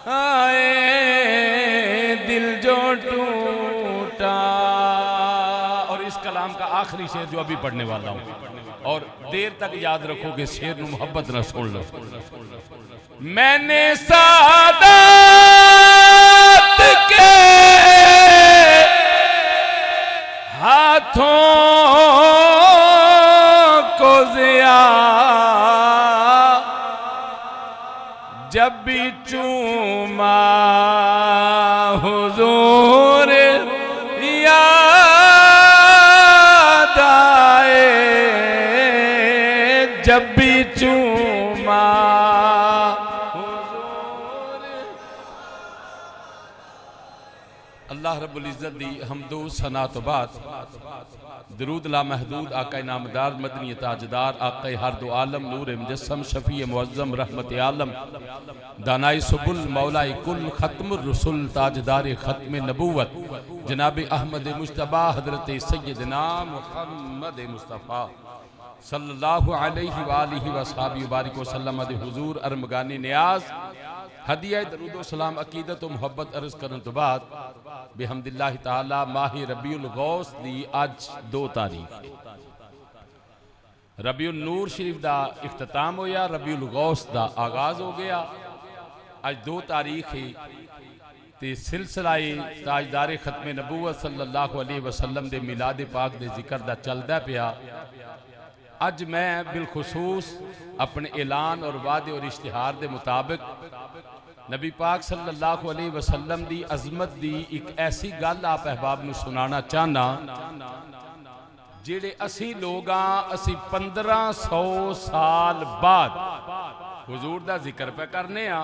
आए दिल जो टूटा। और इस कलाम का आखिरी शेर जो अभी पढ़ने वाला हूं, और देर तक याद रखोगे, शेर नु मोहब्बत ना सुन लो। मैंने सादात के हाथों को जिया जब भी चूमा हुजूर याद आए, जब भी चूमा अल्लाह रब्बुल इज्जत दी हमदो सना तो बात दरूद ला महदूद आका इनामदार मदनी ताजदार आका हर दो आलम नूर मुजस्सम शफी मुअज्जम रहमत आलम दानाई सुबुल मौलाई कुल खत्मुर रसूल ताजदार खत्म नबूवत जनाब अहमद मुश्तबा हजरत सैयदना मुहम्मद मुस्तफ़ा सल्लल्लाहु अलैहि वालिहि वसहबिहि बारिक वसल्लम हुजूर अरमगानी नियाज हदिया दरूद सलाम अकीदत व मुहब्बत अर्ज करन तो बाद बिहम्दिल्लाहि ताला माही रबीउल गौस दी आज 2 तारीख रबीउल नूर शरीफ दा इख्तिताम होया, रबीउल गौस दा आगाज हो गया। आज 2 तारीख है ते सिलसिला ताजदार खत्म नबूवत सल्लल्लाहु अलैहि वसल्लम दे मिलाद पाक दे जिक्र दा चलदा पिया। अज मैं बिलखुसूस अपने ऐलान और वादे और इश्तिहार के मुताबिक नबी पाक सल्लल्लाहु अलैहि वसल्लम दी अजमत दी एक ऐसी गल आप अहबाब नूं सुनाना चाहना जेड़े असी लोग असी 1500 साल बाद हुजूर दा जिक्र पे करने आ।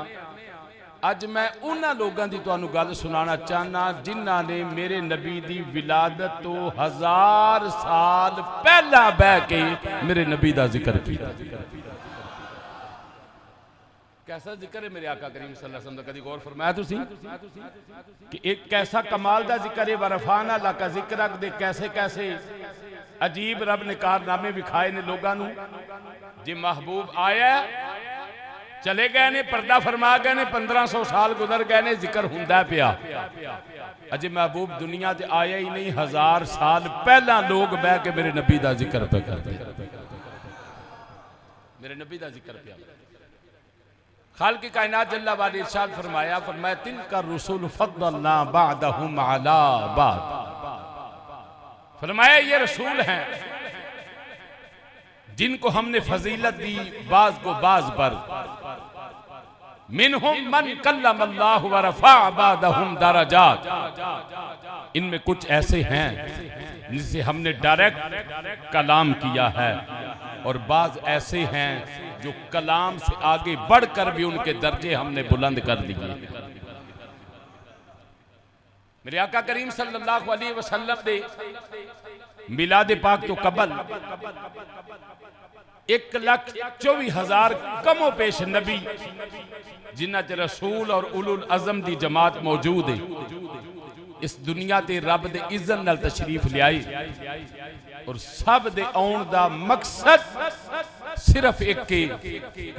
अज मैं उन्हां लोगों की तुहानूं गल सुनाना चाहना जिन्हां ने मेरे नबी दी विलादत तो 1000 साल पहला बह के मेरे नबी दा जिक्र किया। कैसा जिक्र है मेरे आका करीम सल्लल्लाहु अलैहि वसल्लम, कभी गौर फरमाया तुसी कि एक कैसा कमाल दा जिक्र है। वरफाना लका जिक्रक दे कैसे कैसे अजीब रब ने कारनामे विखाए ने लोगों नूं। जे महबूब आया चले गए ने, पर्दा फरमा गए ने, 1500 साल गुजर गए ने, जिक्र हुंदा पिया। अजे महबूब दुनिया ते आया ही नहीं, 1000 साल पहला लोग बह के मेरे नबी दा जिक्र पे करते, मेरे नबी दा जिक्र पिया। खालिक कायनात जल्ला वाली इरशाद फरमाया तिलका रुसूल फद्दलना बअदहुम अला बाद। फरमाया ये रसूल हैं जिनको हमने फजीलत दी बाज को बाज पर। मिनहुम मन कल्लमल्लाहु व रफा बादहुम दरजात। इनमें कुछ ऐसे हैं जिनसे हमने डायरेक्ट कलाम किया है, और बाज ऐसे हैं जो कलाम से आगे बढ़कर भी उनके दर्जे हमने बुलंद कर दिए। मेरे आका करीम सल्लल्लाहु अलैहि वसल्लम दे मिलाद पाक तो कबल 1,24,000 कमो पेश नबी जिन्हां च रसूल और उलुल अज़म दी जमात मौजूद है। इस दुनिया ते रब दे इज़्ज़त नाल तशरीफ लियाई, और सब दे आउण दा मकसद सिर्फ एक कि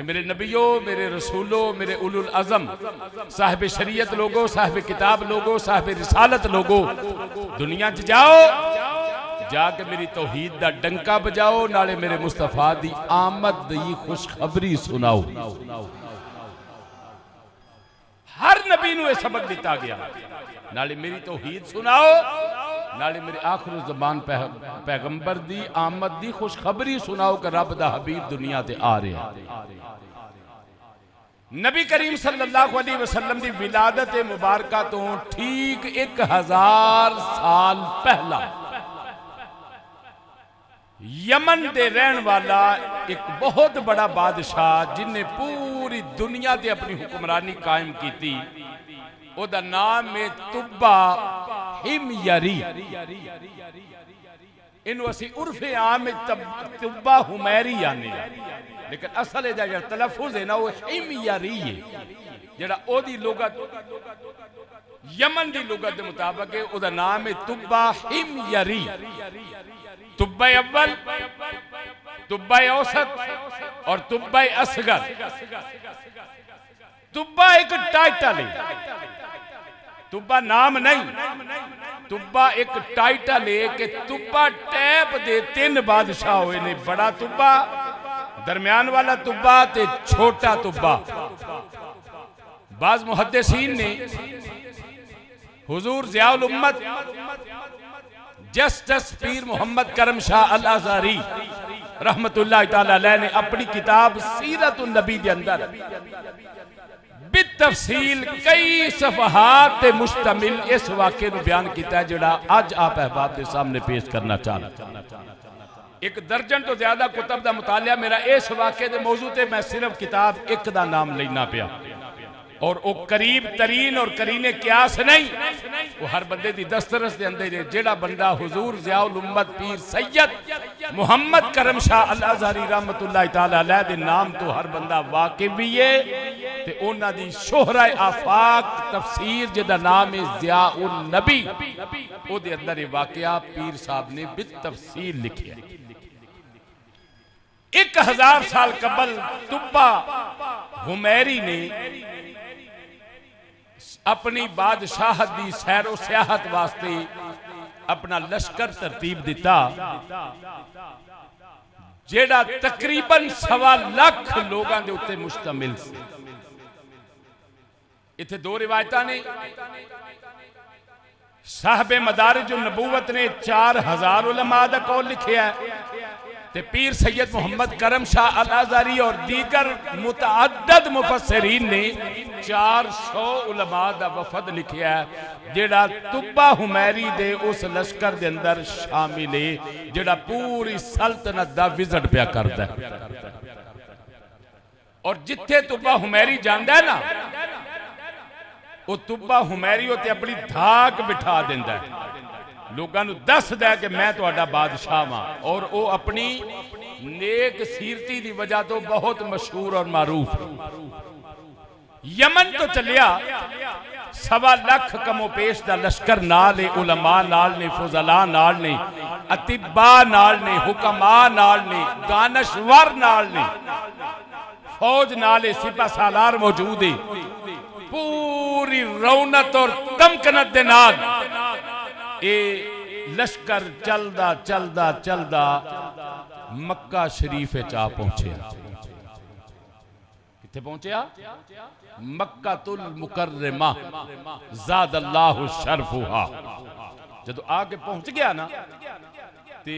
मेरे नबियों, मेरे रसूलों, मेरे उलुल अज़म साहिब शरीयत लोगो, साहिब किताब लोगो, साहिब रिसालत लोगो, दुनिया च जाओ, जाके मेरी तौहीद दा डंका बजाओ, नाले मेरे मुस्तफा दी आमद दी खुशखबरी सुनाओ। हर नबी नूं यह सबक दिता गया, नाले मेरी तौहीद सुनाओ, नाले मेरे आखिर ज़बान पैगंबर दी आमद दी खुशखबरी सुनाओ कि रब दा हबीब दुनिया ते आ रहा। नबी करीम सल्लल्लाहु अलैहि वसल्लम दी विलादत मुबारका तो ठीक 1000 साल पहला यमन दे रहन वाला एक बहुत बड़ा बादशाह जिन्हें पूरी दुनिया ते अपनी हुक्मरानी कायम की, ओदा नाम है तुब्बा हिमयरी। इन्हू असी उर्फे आम तुब्बा हुमैरी आने, लेकिन असल जो तलफुज है ना वो हिमयरी है, जड़ा ओदी लुगत यमन दी लुगत के मुताबिक है। ओदा नाम है तुब्बा हिमयरी। तुब्बा अव्वल, तुब्बा औसत और तुब्बा असगर। तुब्बा एक टाइटल है, तुब्बा नाम नहीं, तुब्बा एक टाइटल है कि तुब्बा टैप दे 3 बादशाह हुए ने, बड़ा तुब्बा, दरम्यान वाला तुब्बा ते छोटा तुब्बा। बाज मुहद्दिसीन ने हुजूर ज़ियाउल उम्मत जस्टिस पीर मोहम्मद करम शाह अल अज़हरी रहमतुल्लाह तआला अलैह ने अपनी किताब सीरतुन नबी के अंदर बितफसील कई सफहात ते मुश्तमिल इस वाक़े को बयान किया है जिहड़ा अज आप अहबाब के सामने पेश करना चाहता। एक दर्जन तो ज्यादा कुतब का मुतालिया मेरा इस वाक़े के मौजू ते, मैं सिर्फ किताब एक का नाम लेना पिया, और वो करीब तरीन और करीने क्यास नहीं, वो हर बंदे की दस्तरस के अंदर है। जेड़ा बंदा हुजूर ज़ियाउल उम्मत पीर सैयद मुहम्मद करम शाह अल अज़हरी रहमतुल्लाह तआला अलैह दे नाम तो हर बंदा वाकिफ भी है, ते उन्हां दी शोहरा आफाक तफसीर जिहदा नाम है ज़ियाउल नबी, ओदे अंदर ये वाकया पीर साहब ने बितफसील लिखिया। 1000 साल कबल तुब्बा हुमैरी ने अपनी बादशाहत की सैरो सियाहत वास्ते अपना लश्कर तरतीब दिता, जेड़ा तकरीबन 1.25 लाख लोगों के उत्ते मुश्तमिल सी। इत्थे 2 रिवायत ने, साहबे मदारिज नबूवत ने 4000 उलमा दा कौल लिखिया है, ते पीर सैयद मोहम्मद करम शाह अल अज़हरी और दीगर मुतअद्दिद मुफस्सिरीन ने 400 उलमा दा वफद लिखिया है, जेड़ा तुब्बा हुमैरी दे उस लश्कर दे अंदर शामिल है, जेड़ा पूरी सल्तनत दा विजिट पिया करदा है। और जिथे तुब्बा हुमैरी जांदा है ना, वो तुब्बा हुमैरी उत्ते अपनी धाक बिठा देंदा है, लोगों को दसदा है कि मैं तुहाडा बादशाह वां, और वो अपनी नेक सीरती की वजह तो बहुत मशहूर और मारूफ। यमन तो चलिया 1.25 लाख कमोपेश का लश्कर नाल ने, उलमा नाल ने, फुजला नाल ने, अतिबा नाल ने, हुकमा नाल ने, दानश्वर नाल ने, फौज नाल, सिपा सालार मौजूद है, पूरी रौनक और दमकनत दे नाल ए लश्कर चलदा चलदा चलदा मक्का शरीफ आ पहुंचा। किथे पहुंचा? मक्कातुल मुकर्रमा ज़ादल्लाहु शरफुहा। जदों आके पहुंच गया ना, ते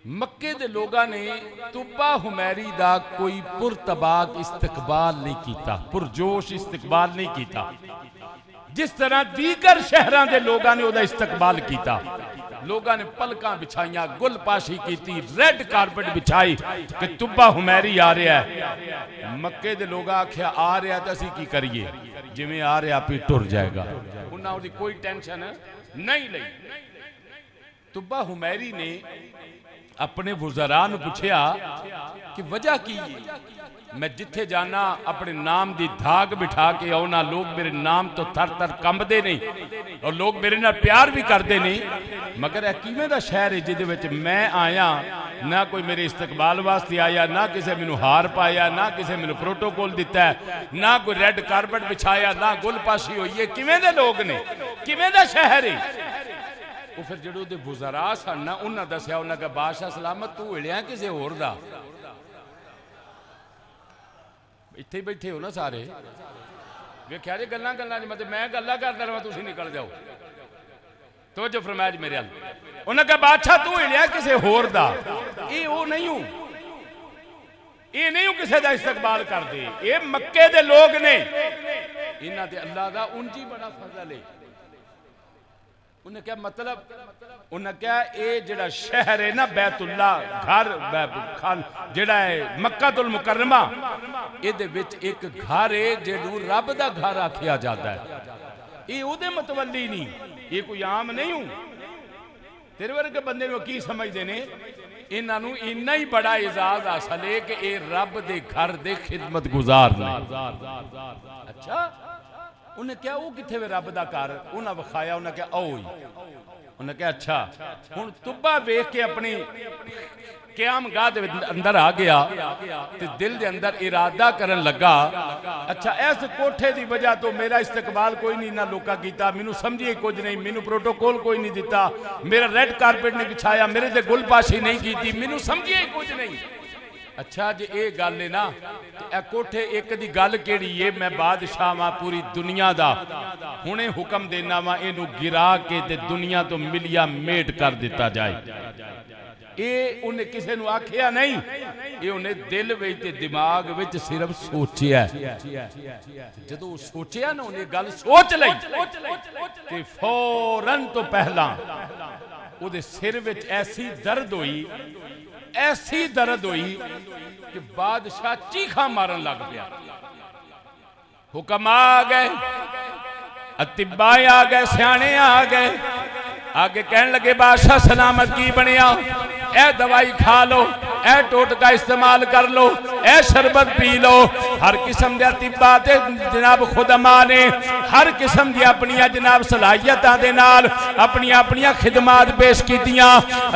मक्के दे लोगां ने तुब्बा हुमैरी दा कोई पुरतबाक इस्तकबाल नहीं किया, पुरजोश इस्तकबाल नहीं किया, जिस तरह दीगर शहरों के लोगों ने उसका इस्तकबाल किया। लोगों ने पलकां बिछाइया, गुलपाशी की, रेड कारपेट बिछाई कि तुब्बा हुमैरी आ रहा है। मक्के दे लोग आख्या आ रहा तो असीं की करिए, जिवें आ रहा भी टुर जाएगा, उन्हां उहदी कोई टेंशन नहीं लई। तुब्बा हुमैरी ने अपने वुज़रा नूं पुछया कि वजह की है? मैं जिथे जाना अपने नाम की धाग बिठा के आना, लोग मेरे नाम तो थर थर कंबदे नहीं और लोग मेरे नाल प्यार भी करते नहीं, मगर यह किवें दा शहर है जिहदे विच मैं आया, ना कोई मेरे इस्तकबाल वास्ते आया, ना किसी मैनू हार पाया, ना किसी मैनू प्रोटोकॉल दिता है, ना कोई रेड कारपेट बिछाया, ना गुलपाशी हुई है, किवें दे लोग ने, किवें दा शहर है? वो फिर जो बुजरा सन ना, उन्हें दसिया, उन्हें कहा बादशाह सलामत तू हिलिया किसी होर दा, इत्थे ही बैठे हो ना सारे, वेख्या जी गल्लां गल्लां मतलब मैं गल्लां करदा रहां, तुसीं निकल जाओ। तो जो फरमाया जी मेरे अल, उन्हें कहा बादशाह तू हिलिया किसी होर दा, ये वो नहीं हूं, ये नहीं हूं किसी दा इस्तकबाल करदे, ये मक्के दे लोग ने, इन्हां ते अल्लाह दा उंजी बड़ा फजल है। उन्हें क्या मतलब? उन्हें क्या ये जड़ा शहर है ना बैतुल्ला घर जड़ा है मक्कातुल मुकर्रमा, इहदे विच एक घर है जिहनूं रब दा घर आखिया जाता है, ये उहदे मतवली नहीं, ये कोई आम नहीं हूं। तेरे वर्गे बंदे नूं की समझदे ने, इन्हां नूं इन्ना ही बड़ा एजाज हासिल है कि ये रब दे घर दे खिदमत गुजार ने। अच्छा, उन्हें क्या वो किथे वे रब दा घर, उन्हें विखाया, उन्हें क्या आओ ही उन्हें कहा अच्छा हुण तुब्बा वेख के अपनी क्याम गाह दे अंदर आ गया ते दिल दे अंदर इरादा करन लगा अच्छा इस कोठे दी वजह तो मेरा इस्तकबाल कोई नहीं ना लोका कीता मैनू समझिए कुछ नहीं मैनू प्रोटोकॉल कोई नहीं दिता मेरा रेड कारपेट नहीं बिछाया मेरे ते गुलपाशी नहीं की मैनू समझिए कुछ नहीं अच्छा जे ये गल है ना ए कोठे एक दी गल केड़ी है मैं बादशाह वां पूरी दुनिया दा हुणे हुक्म देना वा इनू गिरा के ते दुनिया तो मिलिया मेट कर दिता जाए ये उन्हें किसी नू आखिया नहीं ये उन्हें दिल विच ते दिमाग विच सिर्फ सोचिया जदों सोचिया ना उन्हें गल सोच लई ते फौरन तो पहला उहदे सिर विच ऐसी दर्द हुई कि बादशाह चीखा मारन लग गया हुक्म आ गए अतिबाए आ गए सियाने आ गए आगे कहने लगे बादशाह सलामत की बनया ए दवाई खा लो ए टोटका इस्तेमाल कर लो ए शरबत पी लो हर किस्म दे तिब्बा ते जनाब खुदमा ने हर किस्म दी अपनी जनाब सलाहियतां दे नाल अपनी अपनी खिदमात पेश कीतियां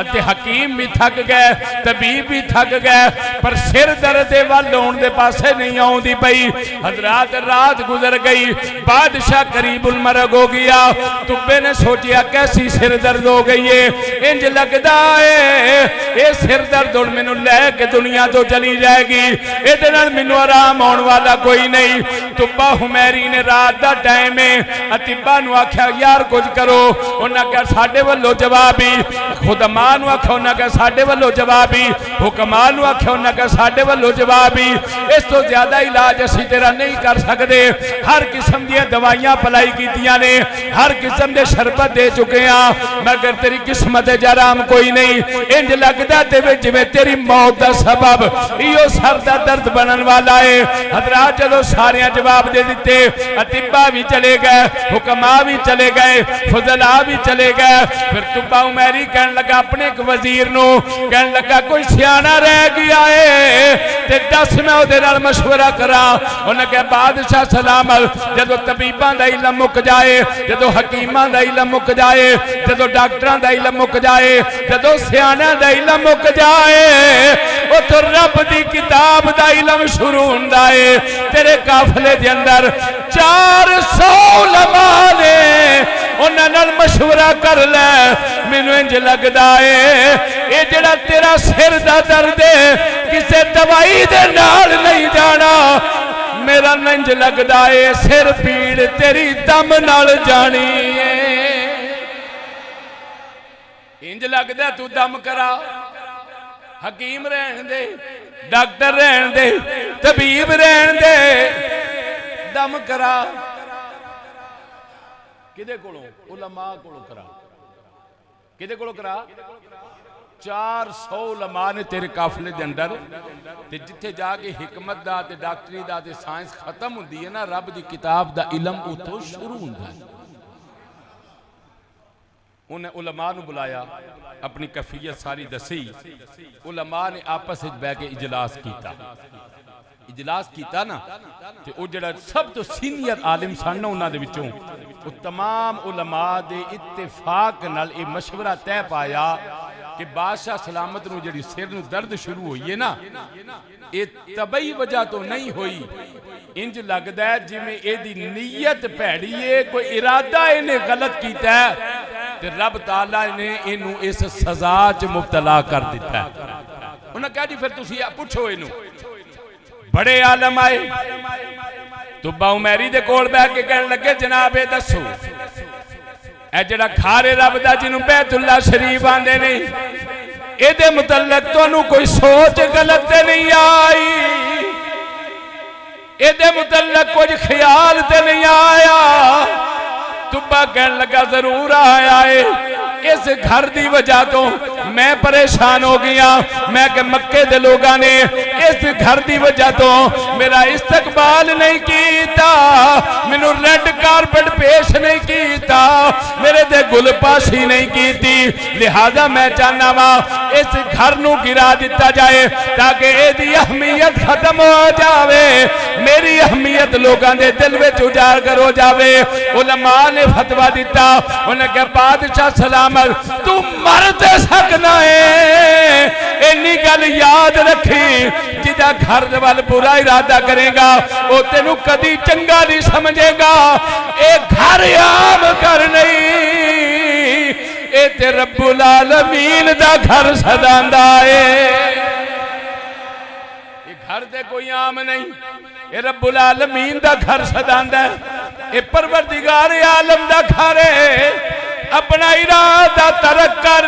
ते हकीम भी थक गए तबीब भी थक गए पर सिर दर्द दे वल होण दे पासे नहीं आउंदी पई हजरात रात गुजर गई बादशाह करीबुल मरग हो गया तुब्बे ने सोचिया कैसी सिर दर्द हो गई है इंज लगदा है ये सिर दर्द हुण मैनू लैके दुनिया तो चली जाएगी इहदे नाल मैनू आराम आउण वाला कोई नहीं तुब्बा हुमैरी ने रात दा टाइम है अतिब्बा नू आख्या यार कुछ करो उन्हां कहा साडे वल्लों जवाब ही खुदमा नू आख्या उन्हां कहा साडे वल्लों जवाब ही हुक्मा नू आख्या उन्हां कहा साडे वल्लों जवाब ही इस तो ज्यादा इलाज असीं तेरा नहीं कर सकते हर किस्म दी दवाइयां पलाई कीतियां ने हर किस्म दे शरबत दे चुके हां मगर तेरी किस्मत च आराम कोई नहीं इंज लगदा ते जिवें तेरी मौत का सबब इहो सर दा दर्द बनन वाला है हजरात चलो सारे जवाब दे दिते अतिब्बा भी चले गए हुक्मा भी चले गए फजला भी चले गए फिर तुब्बा उमैरी कहने लगा अपने एक वजीर नु कहने लगा कोई सियाना रह गया है ते दस मैं ओदे नाल मशवरा करा उन्हें कहा बादशाह सलामत जदों तबीबां दा इलम मुक जाए जदों हकीमां दा इलम मुक जाए जदों डॉक्टरां दा इलम मुक जाए जदों सियाना दा इलम मुक जाए तो रब दी किताब दा इलम शुरू हुंदा है तेरे काफले दे अंदर 400 उलमा ने उन्हां नाल मशवरा कर ले मैनू इंज लगदा है ये जेड़ा तेरा सिर दा दर्द है किसे दवाई दे नाल नहीं जाना मेरा इंज लगदा है सिर पीड़ तेरी दम नाल जानी है इंज लगदा तू दम करा हकीम रहन दे डॉक्टर रहन दे तबीब रहन दे दम करा किदे कोलों उलमा कोलों करा किदे कोलों करा 400 उलमा ने तेरे काफले दे अंदर ते जिथे जाके हिकमत दा ते डॉक्टरी दा ते साइंस खत्म हुंदी है ना रब दी किताब दा इलम उतों शुरू हुंदा है उन्हें उलमा नू बुलाया अपनी कैफियत सारी दसी उलमा ने आपस में बह के इजलास किया ना ते वो जड़ा सब तो सीनियर आलिम सन उन्हां दे विचों वो तमाम उलमा दे इत्तेफाक नाल ये मशवरा तय पाया कि बादशाह सलामत नू जड़ी सिर नू दर्द शुरू हुई है ना ये तबई वजह तो नहीं हुई इंज लगदा है जिवें एदी नीयत भैड़ी है कोई इरादा इन्हें गलत कीता है ते रब ताला ने इनू इस सजा च मुब्तला कर दिता है उन्हें कहा जी फिर तुसी पुछो इनू बड़े आलम आए तुब्बा उमैरी दे कोल बैठ के कहने लगे जनाब ये दसो ए जेड़ा खारे रब दा जिन्नू बैतुल्ला शरीफ आंदे ने इहदे मुतल्लक तुहानू कोई सोच गलत ते नहीं आई इहदे मुतल्लक कुछ ख्याल ते नहीं आया तुब्बा कहने लगा जरूर आया है इस घर की वजह तो मैं परेशान हो गया मैं कि मक्के दे लोगां ने इस घर की वजह तो मेरा इस्तकबाल नहीं किया, मैनू रेड कारपेट पेश नहीं किया, मेरे ते गुलपाशी नहीं की, लिहाजा मैं चाहना वा इस घर नू गिरा दिता जाए ताकि इसकी अहमियत खत्म हो जाए, मेरी अहमियत लोगों के दिल में उजागर हो जाए। उलमा ने फतवा दिता, उन्हें कहा बादशाह सलामत तू मर ते सकना है, इन्नी गल याद रखी, जिदा घर वाल बुरा इरादा करेगा वो तेनू कदी चंगा नहीं समझेगा। ये घर आम घर नहीं, ये ते रब्बुल आलमीन दा घर सदांदा है। घर ते कोई आम नहीं, ये रब्बुल आलमीन दा घर सदांदा है, ये परवरदिगार आलम दा घर है। अपना इरादा तरक कर,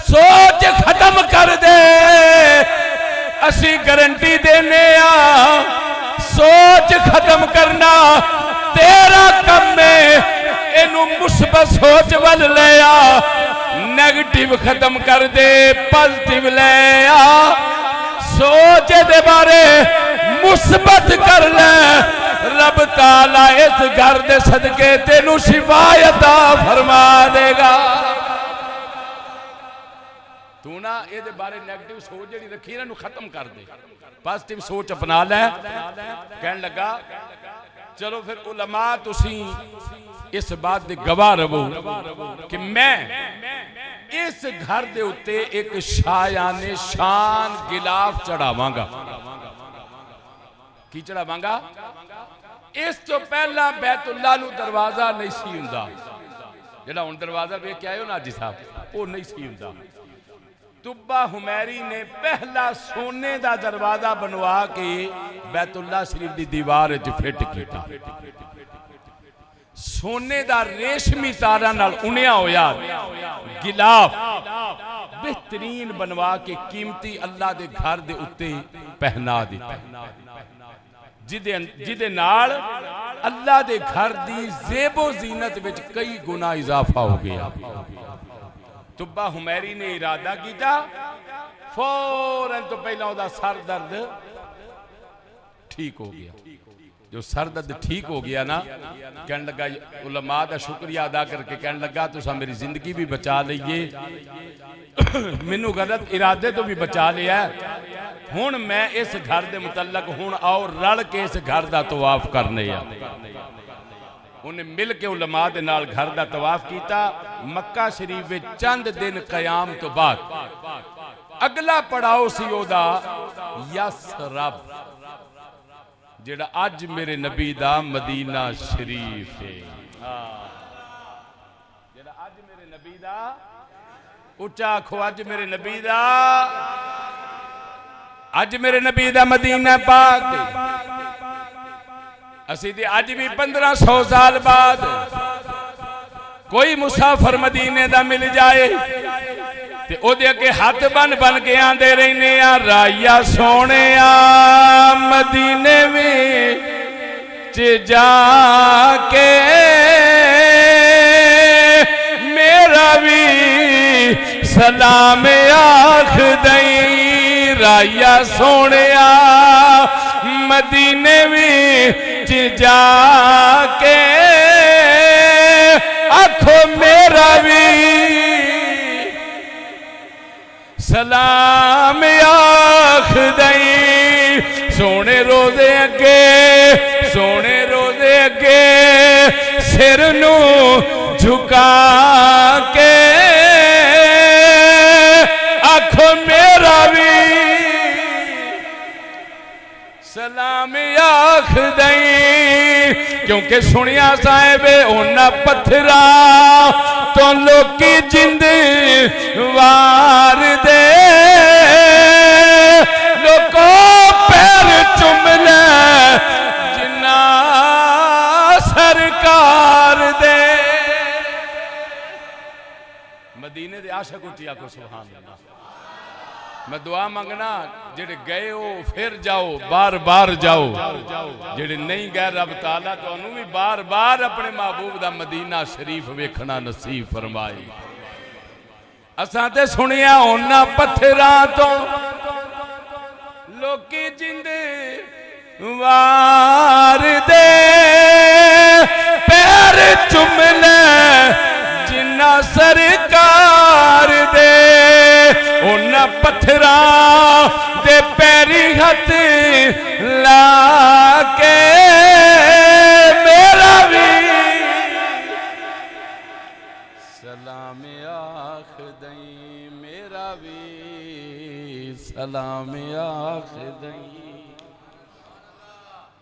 सोच खत्म कर दे, असी गारंटी देने आ, सोच खत्म करना तेरा कम है। इनू मुस्बत सोच वाल ले आ, नेगेटिव खत्म कर दे, पॉजिटिव ले आ, सोच दे बारे मुस्बत कर ले। रब ताला इस घर दे सदके तेनू शिफायत फरमा देगा। तू ना ये बारे नेगेटिव सोच जी रखी इन्हों खत्म कर दे, पॉजिटिव सोच अपना लै। कहन लगा चलो फिर उलमा तुसी इस बात के गवाह रहो कि मैं इस घर दे उत्ते एक शायाने शान गिलाफ चढ़ावांगा। की चढ़ावांगा? इस तो पहला बैतुल्ला नू दरवाजा नहीं सी हुंदा, जिहड़ा हुण दरवाजा वेख के आयो ना जी साहब, वो नहीं सी हुंदा। तुब्बा हुमैरी ने पहला सोने का दरवाजा बनवा के बैतुल्ला शरीफ की दीवार च फिट किया, सोने का रेशमी तारा नाल उनिया होया गिलाफ बेहतरीन बनवा के कीमती अल्लाह के घर दे उत्ते पहना दिता, जिदे नाल अल्लाह के घर की जेबो जीनत विच कई गुना इजाफा हो गया। तुब्बा हुमैरी ने इरादा किया, फौरन तो पहला उसका सर दर्द ठीक हो गया। जो सर दर्द ठीक हो गया ना, कहने लगा उलमा का शुक्रिया अदा करके कहने लगा तुसा मेरी जिंदगी भी बचा लीए, मैनू गलत इरादे तो भी बचा लिया। हुण मैं इस घर के मुतलक हुण आओ रल के इस घर का तवाफ करने आ। उन्हें मिल के उलमा दे नाल घर का तवाफ किया। मक्का शरीफ में चंद दिन कयाम तो बाद अगला पड़ाव सी ओदा यसरब, जेड़ा अज मेरे नबी दा मदीना शरीफ है। जेड़ा अज मेरे नबी दा, उच्चा आखो अज मेरे नबी दा, अज मेरे नबी दा मदीना पाक। असी ते अज भी 1500 साल बाद कोई मुसाफिर मदीने दा मिल जाए ते ओदे अगे हाथ बन बन के आंदे रहने आ, राया सोने आ मदीने विच जाके मेरा भी सलाम आख दई। राया सोने आ मदीने विच जाके आखो मेरा भी सलाम आख दई। सोने रोजे अगे, सोने रोजे अगे सिर नू झुका के आखो मेरा भी सलाम आख दई। क्योंकि सुनिया साहिब उन्हां पत्थरा तो लोकी जिंद वार दे, लोको पैर चुम ले जिन्ना सरकार दे। मदीने दे आशिक उच्ची आखो सुभान अल्लाह। मैं दुआ मंगना जेड़े गए हो फिर जाओ, बार बार जाओ, जेड़े नहीं गए रब ताला तुहानू भी बार बार अपने महबूब दा मदीना शरीफ वेखना नसीब फरमाए। असां ते सुनिया उन्हां पत्थरां तो लोकी जिंद वार दे पैर चुमले जिन्ना सरकार दे उन्ना पत्थरा दे पैरी हथ ला के मेरा भी सलाम आख दई मेरा भी सलाम आख दई।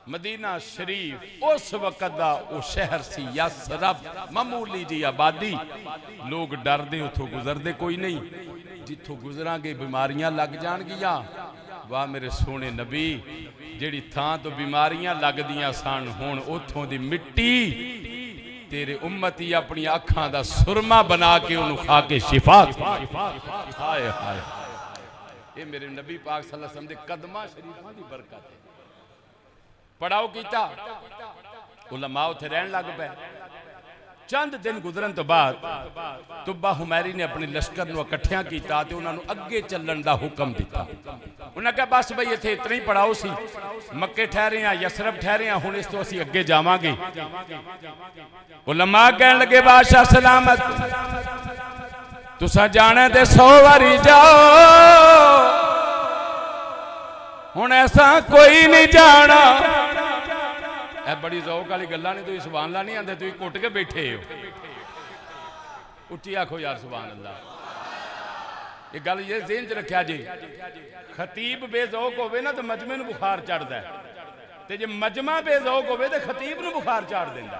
मदीना शरीफ उस वक्त का वो शहर सी यसरब, मामूली जी आबादी, लोग डरते उथों गुजरते कोई नहीं, जिथों गुजरांगे बीमारियां लग जाणगियां। वाह मेरे सोने नबी, जिहड़ी थां तो बीमारियां लगदियां सन हुण उथों दी मिट्टी तेरे उम्मती अपनी अखां दा सुरमा बना के उन्होंने खा के शिफा। हाय हाय, ये मेरे नबी पाक सल्लल्लाहु अलैहि वसल्लम दे कदमां शरीफां दी बरकत है। पड़ाओ किया, उलमा उत्थे रहन लग पे। चंद दिन गुजरन तो बाद तुब्बा हुमैरी ने अपने लश्कर नूं इकट्ठियां कीता ते उन्हां नूं अगे चलण दा हुक्म दिता। उन्हें कहा बस भाई इत्थे इतना ही पड़ाओ सी, मक्के ठहरे हैं, यसरब ठहरे हैं, हुण इस तो असीं अगे जावांगे। उलमा कहण लगे बादशाह सलामत, तुसां जाणे ते 100 वारी जाओ, हुण ऐसा कोई नहीं जाना। ए बड़ी ज़ौक वाली गल्लां ने, तुसीं सुभान अल्लाह नहीं आंदे, तुसीं कुट के बैठे हो। उच्ची आखो यार सुभान अल्लाह। ये गल ये ज़हन च रखिया जी, खतीब बेज़ौक होवे ना तो मजमे नूं बुखार चढ़दा है, ते जे मजमा बेज़ौक होवे तो खतीब नूं बुखार चढ़ दिंदा।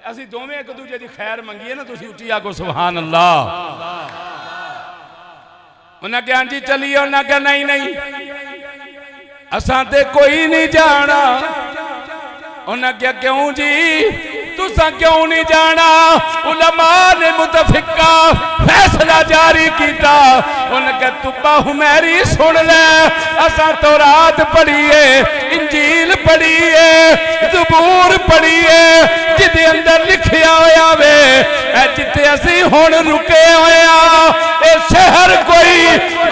असीं दोवें एक दूजे दी खैर मंगीए ना, तुसीं उच्ची आखो सुभान अल्लाह। उन्हें कहा जी चलिए, उन्हें कहा नहीं नहीं असां ते कोई नहीं जाना। उन्हें क्या क्यों जी, तुसा क्यों नहीं जाना? उलमा ने मुतफिका फैसला जारी किया। उन्हें क्या तुब्बा हुमैरी सुन ले, असां तौरात पढ़िए, इंजील पढ़िए, ज़बूर पढ़िए, जिदे अंदर लिखिया होया वे जिथे असीं हुण रुके होया, ए शहर कोई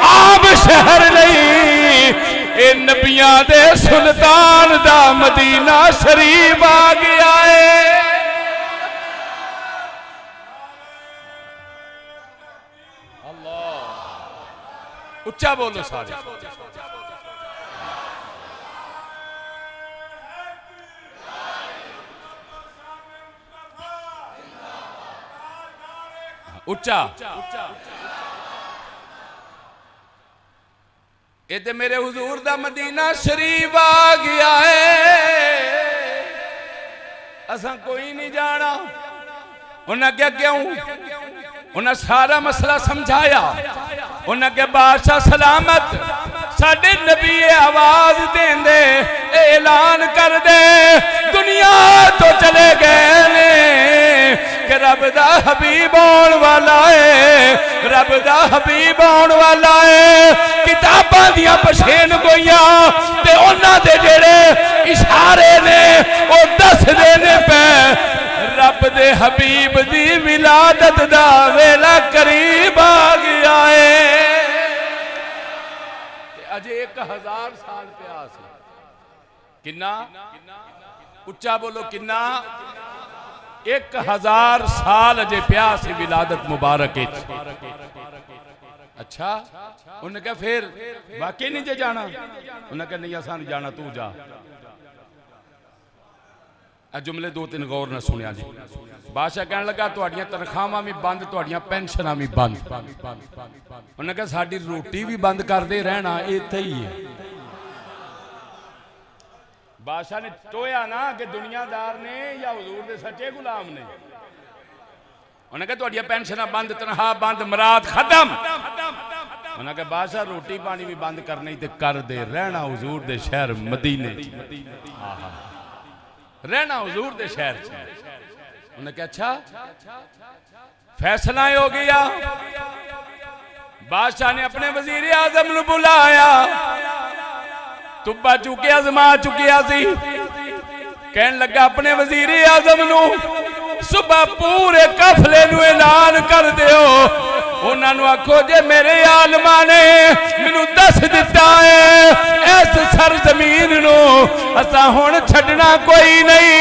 आम शहर नहीं, ए नबियां दे सुल्तान दा मदीना शरीफ आ गया है। अल्लाह, उच्चा बोलो सारे। उच्चा ये ते मेरे हुजूर दा मदीना शरीफ आ गया है, असा कोई नहीं जाना। उन्हें क्या क्यों? उन्हें सारा मसला समझाया। उन्हें क्या बादशाह सलामत, साडे नबी आवाज देंदे ऐलान कर दे, दुनिया तो चले गए ने कि रब दा हबीब आउण वाला है, रब दा हबीब आउण वाला है। किताबां दियां पछेन गोइयां ते उन्हां दे जेड़े इशारे ने ओ दसदे ने पे रब दे हबीब दी विलादत दा वेला करीब आ गया है। अजे 1000 साल प्यास किन्ना? उच्चा बोलो किन्ना? 1000 साल अजे प्यास विलादत मुबारक। अच्छा, उन्हें कहा फिर वाकई नहीं जे जाना? उन्हें कहा नहीं असा नहीं जाना, तू जा। जुमले 2-3 गौर न सुनिया जी। बादशाह कहने लगा तुहाडियां तनख्वाहां भी बंद, तुहाडियां पेंशनां भी बंद। उन्हें कहा साडी रोटी भी बंद करते रहना, इत्थे ही है। बादशाह ने टोया ना कि दुनियादार ने या हुजूर दे सच्चे गुलाम ने। उन्हें कहा तुहाडियां पेंशनां बंद, तनख्वाह बंद, मुराद खत्म। उन्हें कहा बादशाह रोटी पानी भी बंद करनी ते कर दे, रहना हुजूर दे शहर मदीने, रहना हुजूर दे शहर। उन्हें कहा अच्छा, फैसला हो गया। बादशाह ने अपने वजीर आजम नूं बुलाया, तुब्बा चुके अजमा चुकिया सी। कहन लगा अपने वजीर आजम नूं सुबह पूरे काफले नूं ऐलान कर दिओ उन्होंने आखो जे मेरे आलमा ने मैनू दस दिता है इस सरजमीन नू असा हुण छड्डना कोई नहीं,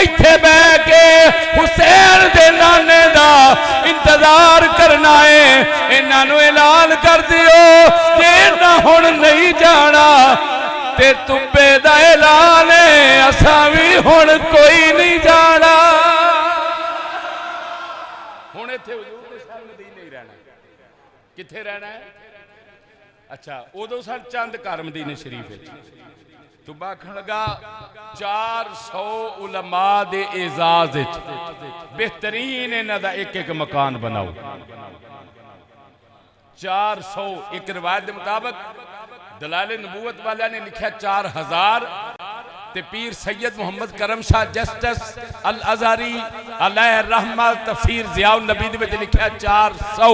इत्थे बह के हुसैन दे नाने दा इंतजार करना है। इन्हां नू ऐलान कर दियो जे इन्हां हुण नहीं जाना ते तुब्बे दा ऐलान है असा भी हुण कोई नहीं जाना। हुण इत्थे हुजूर दे शहर मदीने ही रहना, किथे रहना है? अच्छा उदों सन चंद घर मदीने शरीफ विच। तुब्बा आखण लगा 400 उलमा दे एजाज विच बेहतरीन इन्हां दा एक एक मकान बनाओ। 400 एक रिवायत के मुताबिक दलाले नबूवत वाले ने लिखा 4000 ते पीर सैयद मोहम्मद करम शाह जस्टिस अल अज़हरी अलैहि रहमत तफसीर ज़ियाउन नबी दे विच लिखा 400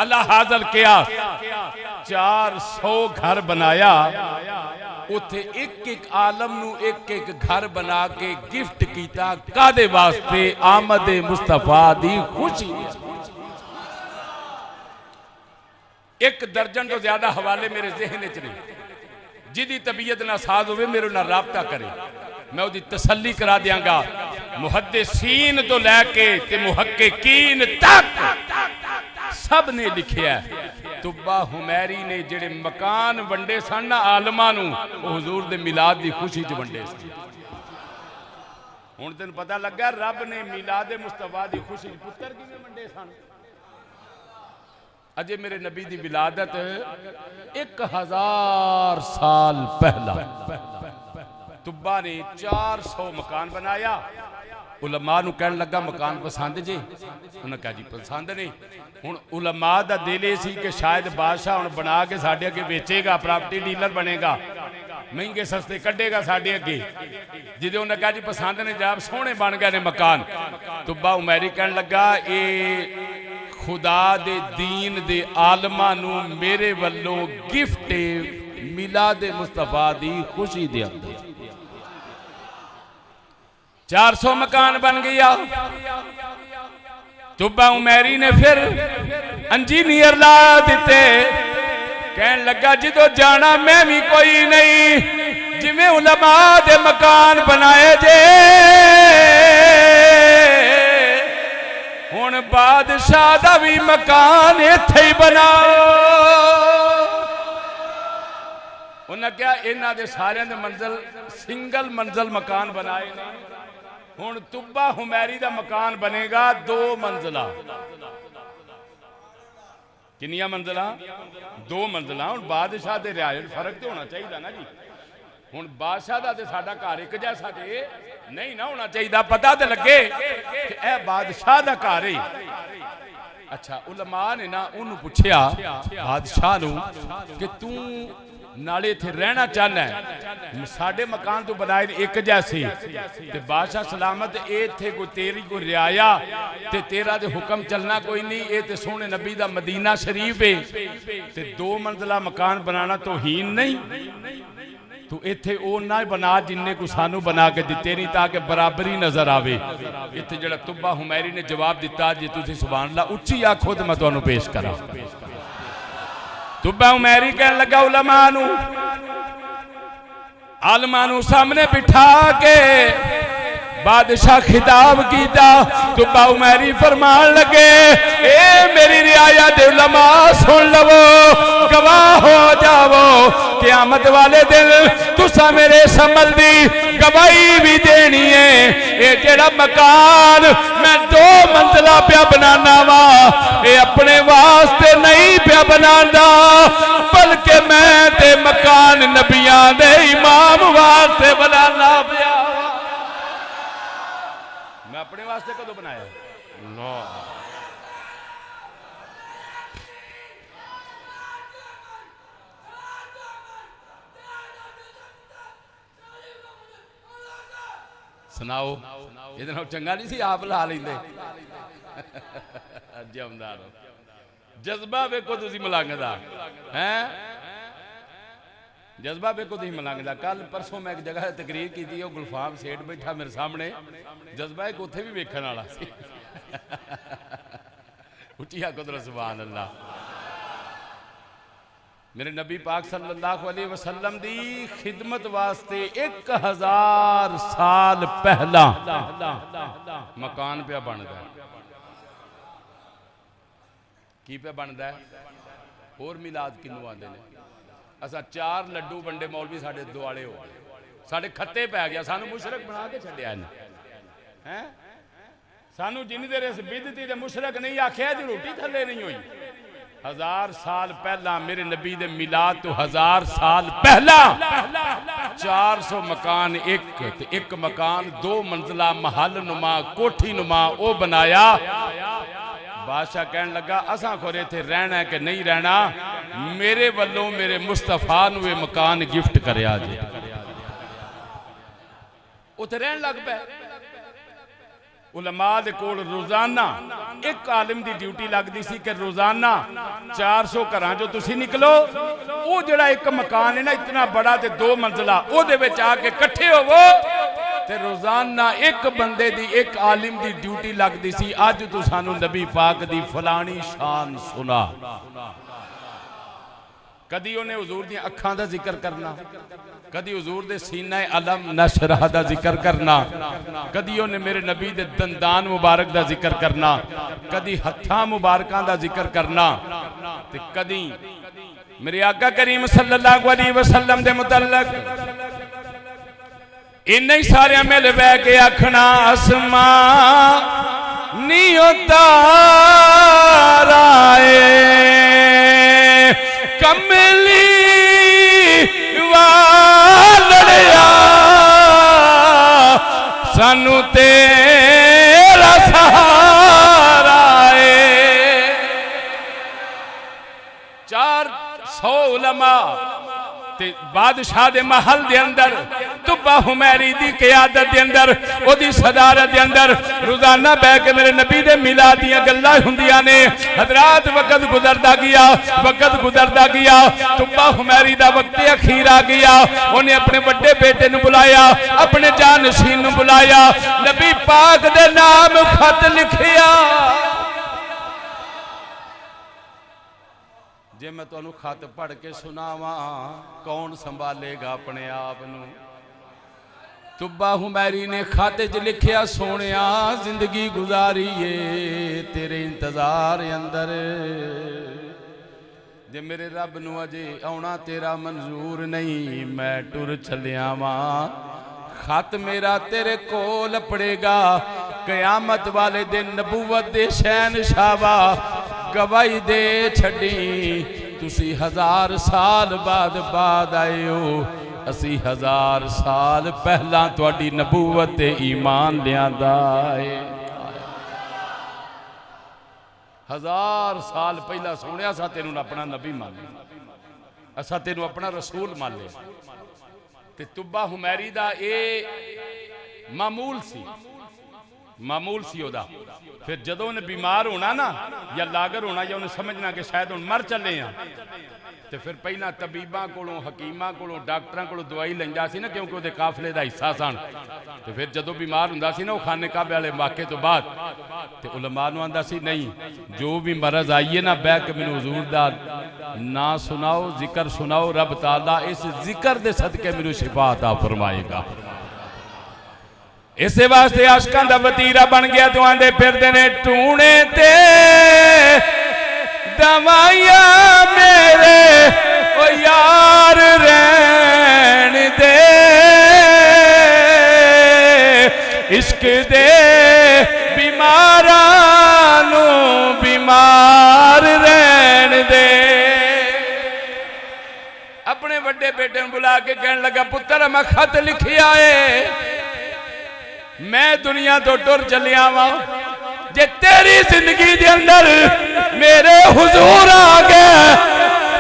अल्लाह हाज़ल किया 400 घर बनाया। उथे एक एक आलम नू एक एक घर बना के गिफ्ट किया कादे वास्ते आमद मुस्तफा दी खुशी। एक दर्जन तो ज्यादा हवाले मेरे ज़हन च नहीं, जिदी तबीयत नासाज होवे मेरे नाल राबता करे, मैं उदी तसल्ली करा दियांगा। मुहद्दिसीन तो लैके ते मुहक्किकीन तक सब ने लिखिया तुब्बा हुमैरी ने जिहड़े मकान वंडे सन ना आलमां नूं हुजूर दे मिलाद दी खुशी च वंडे सन। हुण तैनूं पता लगा रब ने मिलाद मुस्तफा दी खुशी च पुत्तर किवें वंडे सन। अजे मेरे नबी दी विलादत 1000 साल पहला तुब्बा ने 400 मकान बनाया। उलमा नूं कहण लगा मकान पसंद जे? उन्हें कहा जी पसंद ने। हुण उलमा दा दिल ये सी कि शायद बादशाह हुण बना के साडे अगे बेचेगा, प्रॉपर्टी डीलर बनेगा, महंगे सस्ते कढ़ेगा साडे अगे। जिदे उन्हें कहा जी पसंद ने, जनाब सोहने बन गए ने मकान। तुब्बा उमैरी कहण लगा ये खुदा दे दीन दे आलमा नू मेरे वल्लों गिफ्ट मिलाद मुस्तफा दी खुशी दे अंदर 400 मकान बन गया। तुब्बा उमैरी ने फिर इंजीनियर ला दिते, कहन लगा जिदों जाना मैं भी कोई नहीं, जिवें उलमा दे मकान बनाए जे हुण बादशाह दा भी मकान इत्थे ही बनाओ। उन्हें क्या इन्हां दे सारियां दे मंजिल सिंगल मंजिल मकान बनाए ने। हुण तुब्बा हुमैरी दा मकान बनेगा 2 मंजिला। कितनियां मंजिला? 2 मंजिला। हुण बादशाह दे रियायत फर्क तो होना चाहिए ना जी। हुण बादशाह दा ते साडा घर एक जैसा ते नहीं ना होना चाहिए, पता तो लगे कि यह बादशाह दा घर है। अच्छा उलमा ने ना उन्होंने पूछया बादशाह नूं कि तू नाले इत्थे रहना चाहना है, साडे मकान तो बनाए एक जैसे ते बादशाह सलामत इत्थे कोई तेरी कोई रियाया ते तेरा ते हुक्म चलना कोई नहीं, ये ते सोहने नबी दा मदीना शरीफ है ते 2 मंजिला मकान बनाना तौहीन नहीं। तू इत्थे ओ ना बना जिन्ने को सानू बना के दिते नहीं, ताकि बराबरी नजर आवे। इत्थे जिहड़ा तुब्बा हुमैरी ने जवाब दिता, जे तुसीं सुभान अल्लाह उच्ची आखो तो मैं तुहानू पेश करा। तुब्बा हुमैरी कहन लगा उलमा नू आलमा नू सामने बिठा के बादशाह खिताब किया। तुब्बा हुमैरी फरमान लगे ए मेरी रियाया दे उलमा सुन लवो, गवाह हो जावो क़यामत वाले दिन तुसा मेरे समल दी गवाही भी देनी है। ये जेड़ा मकान मैं 2 मंजिला पिया बनाना वा, ये अपने वास्ते नहीं पिया बनाना, बल्कि मैं ते मकान नबियां दे इमाम वास्ते बनाना पिया। मैं अपने वास्ते कदों बनाया? नो। सुनाओ ये चंगा नहीं सी आप ला लेंदे। जमदार जज्बा वेखो तुसीं मलंग दा हैं, जज्बा वेखो तुसीं मलंग दा। कल परसों मैं एक जगह तकरीर की थी, गुलफाम सेठ बैठा मेरे सामने, जज्बा एक उत्थे भी वेखण वाला सी। उठिया कुदरत सुभान अल्लाह। मेरे नबी पाक सल्लल्लाहु अलैहि वसल्लम दी खिदमत वास्ते 1000 साल पहला मकान पे बनता है। की पे बनता है? और मिलाद किनू आते हैं? असा 4 लड्डू वंडे मौलवी साढ़े दुआले हो गए, साढ़े खत्ते पै गया, सानू मुशरक बना के छड्डिया है। सानू जिन्नी देर इस बिदती ते मुशरक नहीं आख्या दी रोटी थले नहीं हुई। 1000 साल पहला मेरे नबी दे मिलाद तो 1000 साल पहला 400 मकान एक मकान 2 मंजिला महल नुमा कोठी नुमा वो बनाया। बादशाह कहन लगा असा खोरे इत्थे रहना है कि नहीं रहना, मेरे वालों मेरे मुस्तफा नूं ये मकान गिफ्ट करया जी। उत्थे रहन लग पे। उलमा दे कोल रोजाना एक आलिम दी ड्यूटी लगती सी कि रोजाना 400 घरां चों तुसीं निकलो, वो जिहड़ा एक मकान है ना इतना बड़ा ते 2 मंजिला ओहदे विच आके इकट्ठे होवो ते रोजाना एक बंदे दी एक आलिम दी ड्यूटी लगती सी। अज तू सानू नबी पाक दी फलानी शान सुना। कदी उन्हें हुजूर दी अखां दा जिक्र करना, कदी हुजूर दे सीना अलम नशरह दा जिक्र करना, कदी उन्हें मेरे नबी दे दंदान मुबारक दा जिक्र करना, कदी हत्थां मुबारकां दा जिक्र करना, ते कदी मेरे आका करीम सल्लल्लाहु अलैहि वसल्लम दे मुतल्लक इन्ने सारे मिल बह के आखना आसमां नी ताराए कमली वालड़िया सानू तेरा सहारा है। 400 उलमा ते बादशाह दे महल दे अंदर तुब्बा हुमैरी दी क़यादत दे अंदर ओदी सदारत दे अंदर रोजाना बह के मेरे नबी दे मिलाद दी गल्लां हुंदियां ने। हजरात वक्त गुजरदा गया तुब्बा हुमैरी दा वक्त अखीर आ गया। उन्हें अपने बड़े बेटे नूं बुलाया, अपने जानशीन नूं बुलाया, नबी पाक दे नाम खत लिखिया। जे मैं तुहानू खत पढ़ के सुनावा कौन संभालेगा अपने आप नू? तुब्बा हुमैरी ने खाते च लिखिया सोनिया जिंदगी गुजारी है तेरे इंतजार अंदर, जे मेरे रब नू अजे आउणा तेरा मंजूर नहीं मैं टुर चलिया वा। खत मेरा तेरे कोल पड़ेगा कयामत वाले दिन नबूवत दे शहनशाह गवाही दे छड़ी तुसी 1000 साल बाद आए हो, असी 1000 साल पहला तुहाडी नबूवत ते ईमान लियांदा है। 1000 साल पहला सुनिया सा तेनू अपना नबी मान लिया, असा तेनू अपना रसूल मान लिया। ते तुब्बा हुमैरी दा ए मामूल सी ओदा। फिर जदों उन्हें बीमार होना ना या लागर होना या उन्हें समझना कि शायद हम मर चले हैं, तो फिर पहला तबीबा कोलों हकीमां कोलों डॉक्टरां कोलों दवाई लैंदा सी ना, क्योंकि उहदे काफले दा हिस्सा सन। तो फिर जदों बीमार हुंदा सी ना वो खाने काबे वाले वाक़े तो बाद ते उलमा नूं आंदा सी नहीं जो भी मरज आई है ना बह के मैनूं हुजूर दा ना सुनाओ, जिक्र सुनाओ, रब ताला इस जिक्र दे सदके मैनूं शिफा अता फरमाएगा। इस वास्ते आशकां दा वतीरा बन गया। तो आंदे फिरदे ने टूणे ते दवाइया मेरे ओ यार रहन दे, इश्क दे बीमारां नूं बीमार रहन दे। अपने बड़े बेटे नूं बुला के कहन लगा पुत्र मैं खत लिखिया है, मैं दुनिया तो टुर चलिया वा, जे तेरी जिंदगी के अंदर मेरे हुजूर आ गए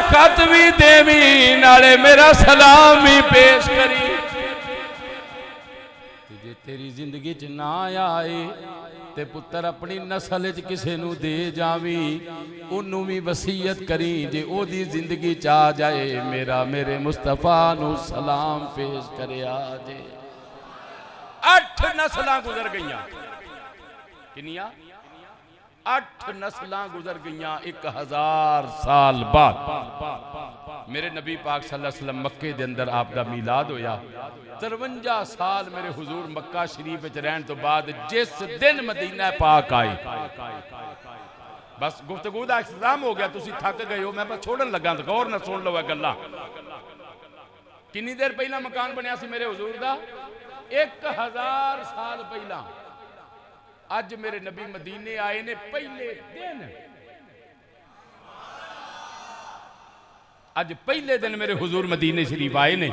खत भी देवी नाले मेरा सलाम भी पेश करी। जे तेरी जिंदगी च ना आए ते पुत्र अपनी नस्ल च किसे नू दे जावी, उन्नू भी वसीयत करी जे ओदी जिंदगी च आ जाए मेरा मेरे मुस्तफा नू सलाम पेश करिया जे। 8 नस्लां गुजर गईयां, किनिया 8 नस्लां गुजर गईयां 1000 साल बाद मेरे नबी पाक सल्लल्लाहु अलैहि वसल्लम मक्के दे अंदर आप दा मीलाद होया। 53 साल मेरे हुजूर मक्का शरीफ विच रहन तो बाद जिस दिन मदीना पाक आए, बस गुफ्तगू का इख्तिताम हो गया, तुसी थक गए हो, मैं बस छोड़न लगा, तो गौर ना सुन लो गल्लां। कितनी देर पहला मकान बनया सी मेरे हुजूर दा? 1000 साल पहला। अज मेरे नबी मदीने आए ने पहले दिन, अज पहले दिन मेरे हुजूर मदीने शरीफ आए ने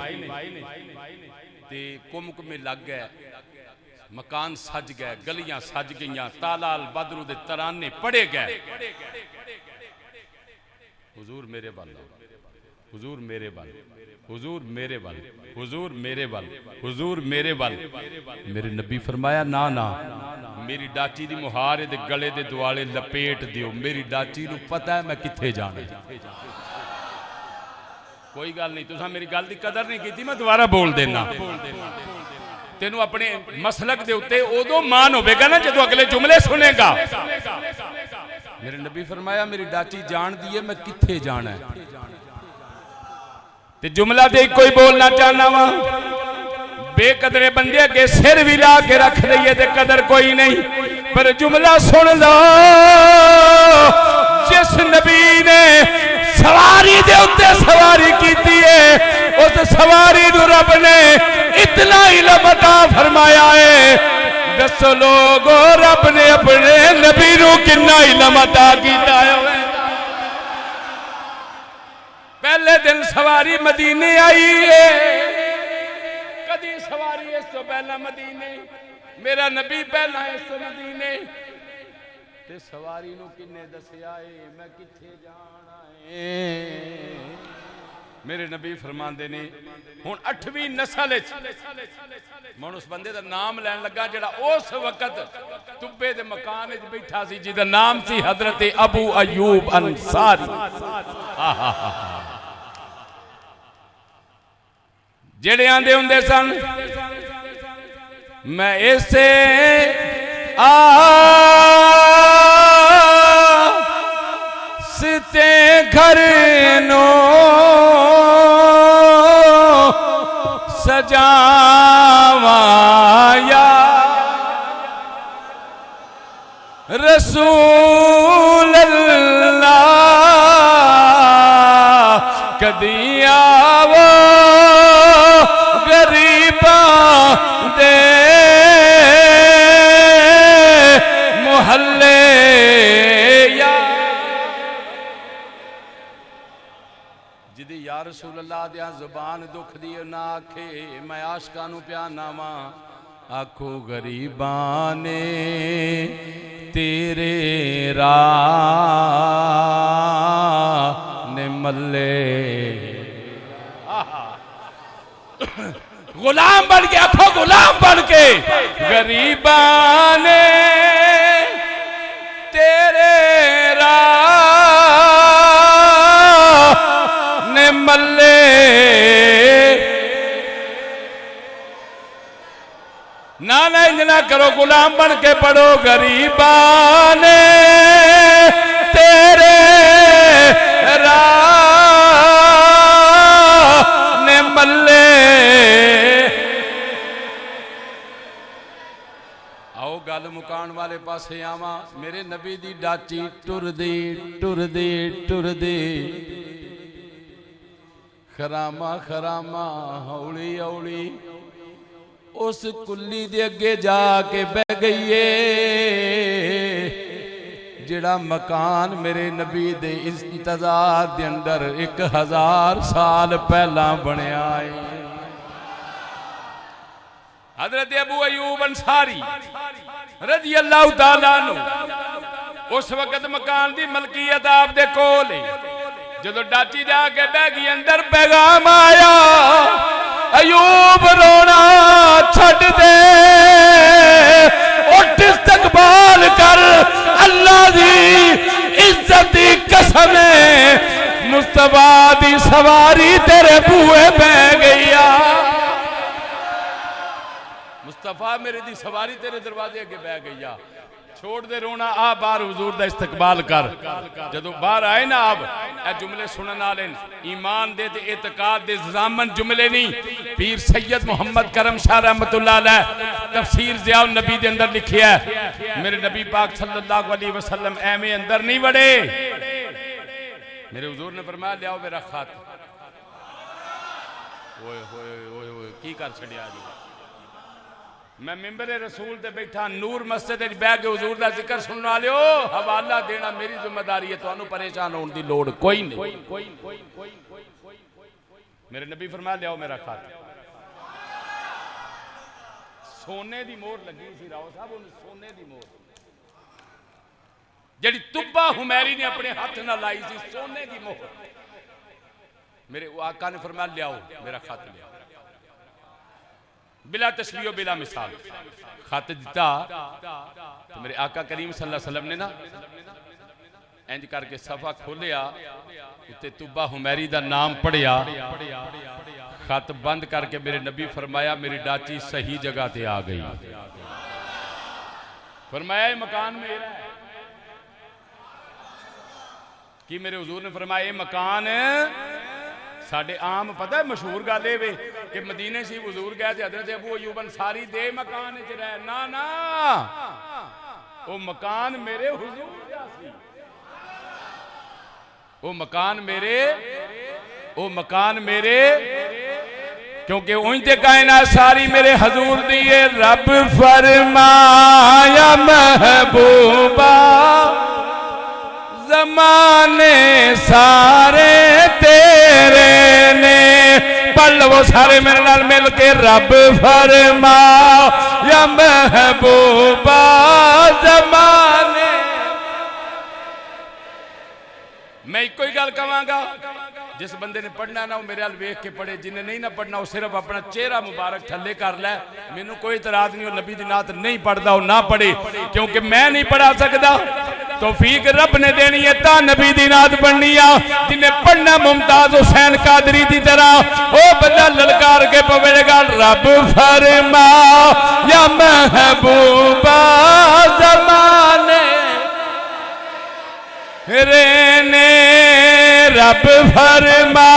ते कुमकुमे लग गए, मकान सज गए, गलियां सज गईयां, तालाल बदरू दे तराने पड़े गए। हुजूर मेरे वाल, हुजूर मेरे वाल, हुजूर मेरे वाल, हुजूर मेरे वाल, हुजूर मेरे वाल। मेरे नबी फरमाया ना ना, मेरी डाची दी मुहार दे गले दे दुआले लपेट दियो, मेरी डाची नू पता है मैं किथे जाना। कोई गल नहीं, तुसा मेरी गल दी कदर नहीं की, मैं दोबारा बोल देना। तेनू अपने मसलक दे उत्ते उदों मान होवेगा ना जदों अगले जुमले सुनेगा। मेरे नबी फरमाया मेरी डाची जान दी है मैं किथे जाना है, ते जुमला दे कोई बोलना चाहना वा। बेकदरे बंदे अगे सिर भी ला के रख दईए ते कदर कोई नहीं, पर जुमला सुन लो। जिस नबी ने सवारी दे उत्ते सवारी कीती है, उस सवारी नू रब ने इतना इल्म अता फरमाया है। दसो लोगो रब ने अपने नबी नू कितना इल्म अता कीता है। पहले दिन सवारी मदीने आई है, कदी सवारी इस तो पहला मदीने, मेरा नबी पहला इस तो मदीने, ते सवारी नू किन्ने दसिया है मैं किथे जाना है। मेरे नबी फरमांदे ने हुण 8वीं नस्ल मैं उस बंदे दा नाम लैन लगा जिहड़ा उस वक्त तुब्बे दे मकान विच बैठा सी, जिहदा नाम सी हजरत अबू अयूब अंसारी। जेड़े आंदे हुंदे सन मैं ऐसे आस्ते घर नो सजावाया रसूल अल्लाह कदी आवो गरीबा दे मोहल्ले या जिदी या रसूल अल्लाह दिया जुबान दुख दी ना आखे मैं आशका नू प्याना वा। आखो गरीबां ने तेरे राह ने मल्ले। गुलाम बन के आखो गुलाम बन के गरीबां ने तेरे राह ने मल्ले। ना ना इंजना करो, गुलाम बन के पढ़ो गरीबां ने तेरे राह ने मल्ले। आओ गल मुकान वाले पासे आवा। मेरे नबी दी डाची टुरदी टुरदी टुरदी खरामा खरामा हौली हौली उस कुल्ली दे अगे जाके बह गई है जिहड़ा मकान मेरे नबी दे इंतजार दे अंदर 1000 साल पहला बनया है। हजरत अबू अयूब अंसारी रजी अल्लाह तआला अन्हु उस वक्त मकान दी मलकियत आप दे कोल है। जदों डाची जाके बह गई अंदर पैगाम आया अयूब रोना छड़ दे उठ इस्तकबाल कर अल्लाह दी इज्जत दी कसम मुस्तफा दी सवारी तेरे बूहे बह गई। मुस्तफा मेरे दी सवारी तेरे दरवाजे अगे बह गई। छोड़ दे रोना, आ बाहर हुजूर दा इस्तकबाल कर। जदों बाहर आए ना आप ए जुमले सुनने वाले ईमान दे ते एतकाद दे ज़ामन जुमले नहीं। पीर सैयद मोहम्मद करम शाह रहमतुल्लाह अलैह तफसीर ज़िया नबी दे अंदर लिखिया है, मेरे नबी पाक सल्लल्लाहु अलैहि वसल्लम एवें अंदर नहीं वड़े। मेरे हुजूर ने फरमाया लियाओ मेरा खत। ओए होए ओए ओए की कर छड़िया जी। मैं मिंबरे रसूल ते बैठा नूर मस्जिद बह के हुजूर दा जिक्र सुनने वाले हो, हवाला देना मेरी जिम्मेदारी है, तुहानू परेशान होने की लोड़ कोई नहीं। मेरे नबी फरमाया लियाओ मेरा खत। सोने की मोहर लगी सी राव साहब, सोने की मोहर जी तुब्बा हुमैरी ने अपने हाथ न लाई सी, सोने की मोहर। मेरे आका ने फरमाया लियाओ मेरा खत लिया, बिला तशबीह बिला मिसाल खत दिता। तो मेरे आका करीम सल्लल्लाहु अलैहि वसल्लम ने ना इंज करके सफा खोलिया, उत्ते तुब्बा हुमैरी दा नाम पढ़िया, खत बंद करके मेरे नबी फरमाया मेरी डाची सही जगह ते आ गई। फरमाया ये मकान मेरा है। कि मेरे हुजूर ने फरमाया ये मकान साडे आम पता है मशहूर गल ये वे कि मदीने से हुजूर गए थे हजरत अबू अय्यूब अंसारी दे मकान च रह ना ना वो मकान मेरे हुजूर दा सी। वो मकान मेरे क्योंकि उनते कायनात सारी मेरे हजूर दी है। रब फरमाया महबूबा ज़माने सारे तेरे ने, पढ़ लो सारे मेरे नाल मिल के। रब फरमाया महबूबा ज़माने। मैं एक ही गल कहांगा, जिस बंदे ने पढ़ना ना वो मेरे हाल वेख के पढ़े, जिन्हें नहीं ना पढ़ना वो सिर्फ अपना चेहरा मुबारक थले कर लै। मैनू कोई इतराज नहीं, वो नबी दी नात नहीं पढ़ता वो ना पढ़े, क्योंकि मैं नहीं पढ़ा सकता। तौफीक रब ने देनी है ता नबी दी नात पढ़नी आ। जिन्हें पढ़ना मुमताज हुसैन कादरी की तरह वो बंदा ललकार के पवेगा रब फरमा या महबूबा ज़माने रेने। रब फरमा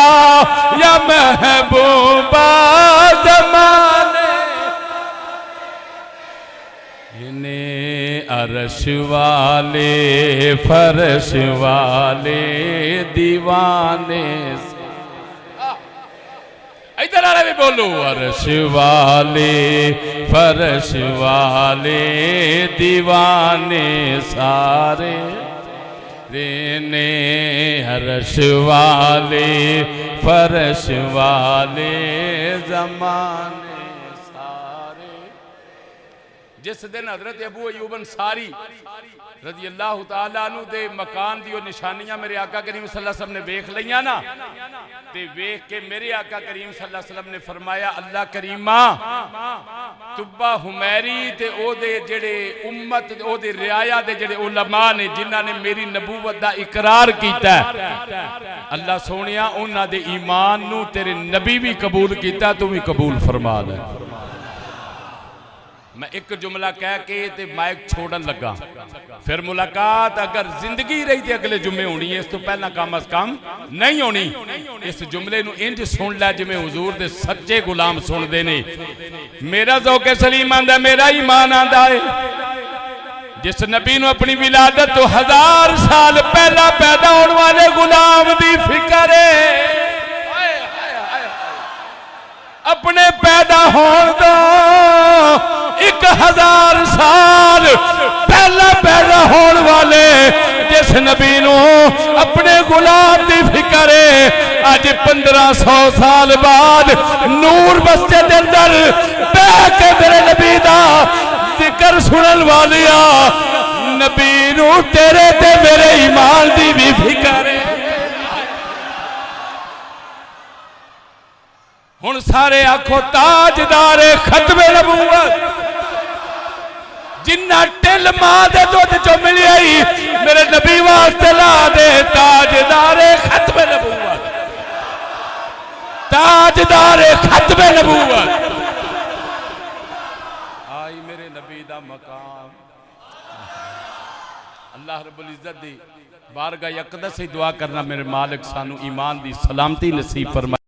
या महबूबा ज़माने इन्हें अरश वाले फर्श वाले दीवाने। इधर आ भी बोलो अरश वाले फर्श वाले दीवाने सारे रेने। अरश वाले फर्श वाले ज़माने सारे। जिस दिन हजरत अबू अय्यूब अंसारी रज़ी अल्लाह तआला अन्हु दे मकान दी निशानियां मेरे आका करीम सल्लल्लाहु अलैहि वसल्लम ने वेख लिया ना, ते वेख के मेरे आका करीम सल्लल्लाहु अलैहि वसल्लम ने फरमाया अल्लाह करीमा तुब्बा हुमैरी ते ओदे जेड़े उम्मत ओदे रियाया दे जेड़े उलमा ने जिन्हां ने मेरी नबूवत दा इकरार कीता, अल्लाह सोनिया उन्हां दे ईमान नू तेरे नबी भी कबूल कीता, तू भी कबूल फरमा ले। मैं एक जुमला कह के ते माइक छोड़न लगा, फिर मुलाकात अगर जिंदगी रही तो अगले जुम्मे होनी है, इस तो पहला कम अज कम नहीं होनी। इस जुमले नू इंज सुन लै जिवें हुजूर दे सच्चे गुलाम सुनदे ने। मेरा ज़ौक़े सलीम आंदा, मेरा ईमान आंदा है जिस नबी नू अपनी विलादत तो 1000 साल पहला पैदा होने वाले गुलाम दी फिक्र है। अपने पैदा होने दो 1000 साल पहला पैदा होने वाले जिस नबी नू अपने गुलाम की फिक्र है। अज 1500 साल बाद नूर मस्जिद अंदर बैठ के मेरे नबी दा जिक्र सुनन वालिया नबी नू तेरे ते मेरे ईमान की भी फिक्र है। हुण सारे आखो ताजदार खत्मे नबूवत जिन्ना टिल मां दे दुध चो मिली मेरे नबी वास्ते ला दे। ताजदार खत्मे नबूवत, ताजदार खत्मे नबूवत आई मेरे नबी दा मकाम। अल्लाह रब्बुल इज्जत दी बारगाह अक़दस से दुआ करना मेरे मालिक सानू ईमान दी सलामती नसीब फरमाए।